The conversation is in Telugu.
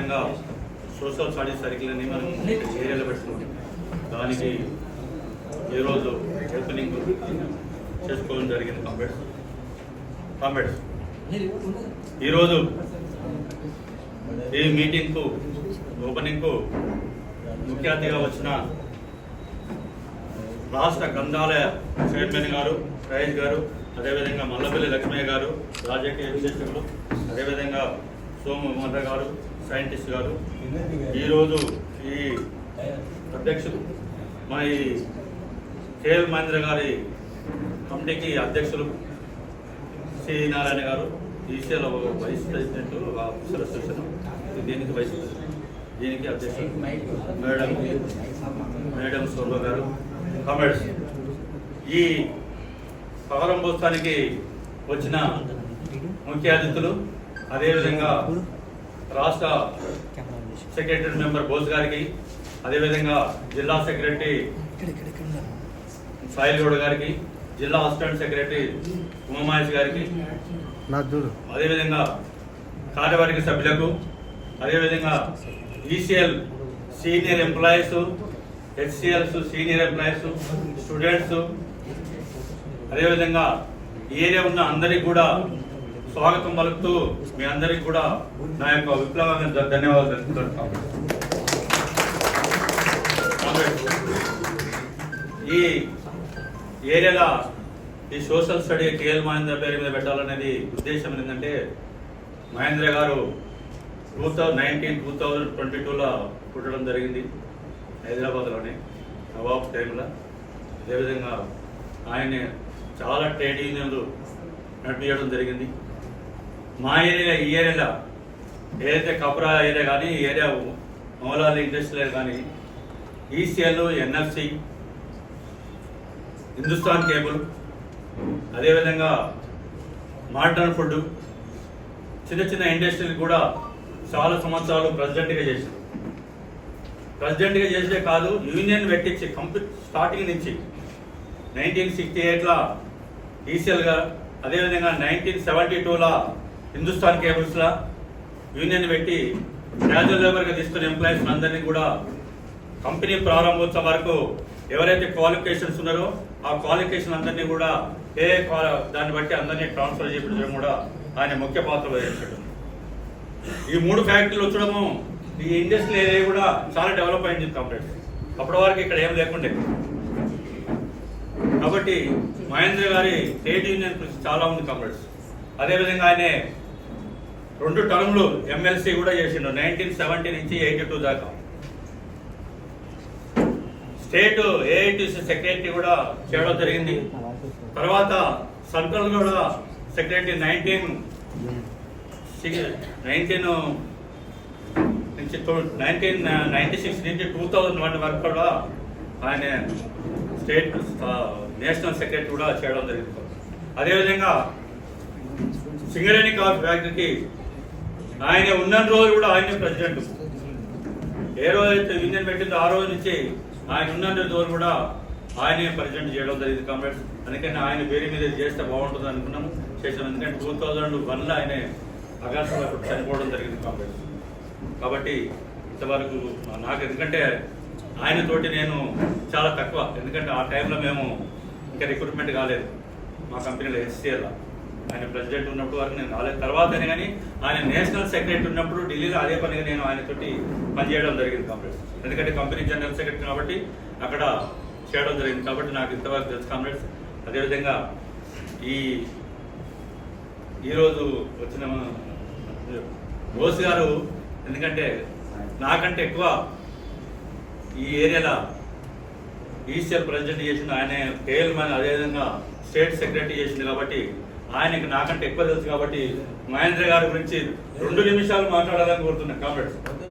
అదేవిధంగా సోషల్ స్టడీస్ సర్కిల్ని మనం ఏరియాలో పెట్టుకున్నాం. దానికి ఈరోజు ఓపెనింగ్ చేసుకోవడం జరిగింది. కాంబెడ్స్ ఈరోజు ఈ మీటింగ్కు ఓపెనింగ్కు ముఖ్య అతిథిగా వచ్చిన రాష్ట్ర గ్రంథాలయ చైర్మన్ గారు రయేష్ గారు, అదేవిధంగా మల్లపల్లి లక్ష్మయ్య గారు రాజకీయ విశ్లేషకులు, అదేవిధంగా సోము మహంత గారు సైంటిస్ట్ గారు, ఈరోజు ఈ అధ్యక్షులు మన ఈ కేఎల్ మహేంద్ర గారి కమిటీకి అధ్యక్షులు సి నారాయణ గారు, ECL vice president officer association, దీనికి వైస్ ప్రెసిడెంట్, దీనికి అధ్యక్షులు మేడం సోర్వ గారు, కామెంట్స్. ఈ ప్రారంభోత్సవానికి వచ్చిన ముఖ్య అతిథులు, అదేవిధంగా రాష్ట్ర సెక్రటరీ మెంబర్ బోస్ గారికి, అదేవిధంగా జిల్లా సెక్రటరీ సాయిల్ గౌడ్ గారికి, జిల్లా అసిస్టెంట్ సెక్రటరీ ఉమామహేష్ గారికి, అదేవిధంగా కార్యవర్గ సభ్యులకు, అదేవిధంగా ECL senior employees, HCL's senior employees, students, అదేవిధంగా ఈ ఏరియా ఉన్న అందరికీ కూడా స్వాగతం పలుకుతూ మీ అందరికీ కూడా నా యొక్క విప్లవంగా ధన్యవాదాలు తెలుపుతున్నాను. ఈ ఏరియాలో ఈ సోషల్ స్టడీ కేఎల్ మహేంద్ర పేరు మీద పెట్టాలనేది ఉద్దేశం ఏంటంటే, మహేంద్ర గారు 2022లో పుట్టడం జరిగింది హైదరాబాద్లోనే నవాబ్ టైంలో. అదేవిధంగా ఆయన చాలా ట్రేడ్ యూనియన్లు నడిపించడం జరిగింది. మా ఏరియా ఈ ఏరియాలో ఏదైతే కపురా ఏరియా కానీ, ఈ ఏరియా మౌలాలి ఇండస్ట్రియల్ కానీ, ఈసీఎల్, ఎన్ఎఫ్సి, హిందుస్థాన్ కేబుల్, అదేవిధంగా మోడర్న్ ఫుడ్, చిన్న చిన్న ఇండస్ట్రీలు కూడా చాలా సంవత్సరాలు ప్రెసిడెంట్గా చేశారు. ప్రెసిడెంట్గా చేసే కాదు, యూనియన్ పెట్టించి కంప్లీట్ స్టార్టింగ్ నుంచి 1968లో ఈసీఎల్గా, అదేవిధంగా 1972లో హిందుస్థాన్ కేబుల్స్లో యూనియన్ పెట్టి క్యాజువల్ లేబర్గా తీసుకున్న ఎంప్లాయీస్ అందరినీ కూడా కంపెనీ ప్రారంభోత్సవం వరకు ఎవరైతే క్వాలిఫికేషన్స్ ఉన్నారో ఆ క్వాలిఫికేషన్ అందరినీ కూడా దాన్ని బట్టి అందరినీ ట్రాన్స్ఫర్ చేయించడం కూడా ఆయన ముఖ్య పాత్ర వహించడం. ఈ 3 ఫ్యాక్టరీలు వచ్చడము ఈ ఇండస్ట్రియల్ ఏరియా కూడా చాలా డెవలప్ అయింది కంప్లీట్. అప్పటి వరకు ఇక్కడ ఏం లేకుండే. కాబట్టి మహేంద్ర గారి ట్రేడ్ యూనియన్ కృషి చాలా ఉంది కంప్లీట్. అదేవిధంగా ఆయన 2 టర్మ్లు ఎమ్మెల్సీ కూడా చేసిండు 1970 నుంచి 82 దాకా. స్టేట్ ఏఐటీసీ సెక్రటరీ కూడా చేయడం జరిగింది. తర్వాత సెంట్రల్ కూడా సెక్రటరీ 1996 నుంచి 2001 వరకు కూడా ఆయన స్టేట్ నేషనల్ సెక్రటరీ కూడా చేయడం జరిగింది. అదేవిధంగా సింగరేణి కాఫీ ఫ్యాక్టరీకి ఆయన ఉన్న రోజు కూడా ఆయన ప్రెసిడెంట్. ఏ రోజైతే యూనియన్ పెట్టిందో ఆ రోజు నుంచి ఆయన ఉన్న రోజు కూడా ఆయనే ప్రెసిడెంట్ చేయడం జరిగింది కాంగ్రెస్. అందుకని ఆయన పేరు మీద చేస్తే బాగుంటుంది అనుకున్నాము, చేసాం. ఎందుకంటే 2001లో ఆయన ఆగస్టులో చనిపోవడం జరిగింది కాంగ్రెస్. కాబట్టి ఇంతవరకు నాకు, ఎందుకంటే ఆయనతోటి నేను చాలా తక్కువ, ఎందుకంటే ఆ టైంలో మేము ఇంకా రిక్రూట్మెంట్ కాలేదు మా కంపెనీలో హెచ్సిఎల్. ఆయన ప్రెసిడెంట్ ఉన్నప్పుడు వరకు నేను రాలేదు. తర్వాతనే కానీ ఆయన నేషనల్ సెక్రటరీ ఉన్నప్పుడు ఢిల్లీలో అదే పనిగా నేను ఆయనతోటి పనిచేయడం జరిగింది కాంగ్రెస్. ఎందుకంటే కంపెనీ జనరల్ సెక్రటరీ కాబట్టి అక్కడ చేయడం జరిగింది. కాబట్టి నాకు ఇంతవరకు తెలుసు కాంగ్రెస్. అదేవిధంగా ఈరోజు వచ్చిన బోస్ గారు, ఎందుకంటే నాకంటే ఎక్కువ ఈ ఏరియాలో ఈసీఎల్ ప్రెసిడెంట్ చేసిండు ఆయన, కేఎల్ మహేంద్ర అదేవిధంగా స్టేట్ సెక్రటరీ చేసిండు. కాబట్టి ఆయనకి నాకంటే ఎక్కువ తెలుసు. కాబట్టి మహేంద్ర గారి గురించి 2 నిమిషాలు మాట్లాడాలని కోరుతున్నా కాంగ్రెస్.